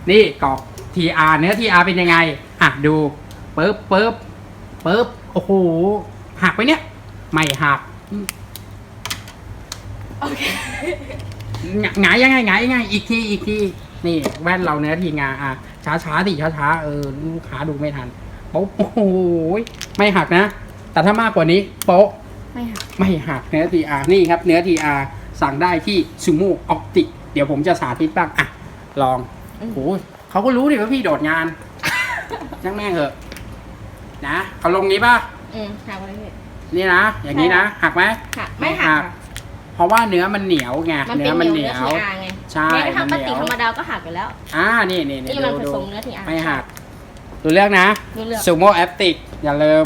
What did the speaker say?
นี่กรอบ TR เนื้อ TR เป็นยังไงอ่ะดูปึ๊บโอ้โหหักไปเนี่ยไม่หัก โอเค หงายยังไงอีกทีนี่แว่นเราเนื้อทีงาอ่ะช้าดิช้าลูกค้าดูไม่ทันโป๊ะโอ้โหไม่หักนะ แต่ถ้ามากกว่านี้โป๊ะไม่หักเนื้อ TR นี่ครับเนื้อ TR สั่งได้ที่ซูโม่ออปติกเดี๋ยวผมจะสาธิตบ้างอ่ะลองโอ้โหเขาก็รู้ดิว่าพี่โดดงานช่างแม่งเหอะนะเอาลงนี้ป่ะ หักไปเลย นี่นะอย่างนี้นะหักไหม หักไม่หัก เพราะว่าเนื้อมันเหนียวไง มันเป็น มัน เนื้อ TR ไง ใช่ แม้กระทั่ง มั ป นเหนี ฏิ ยว ธรรมดาก็หักไปแล้ว นี่ นี่มันผสมเนื้อ TR ไม่หักดูเรื่องนะ ดูเรื่อง ซูโม่แอปติกอย่าลืม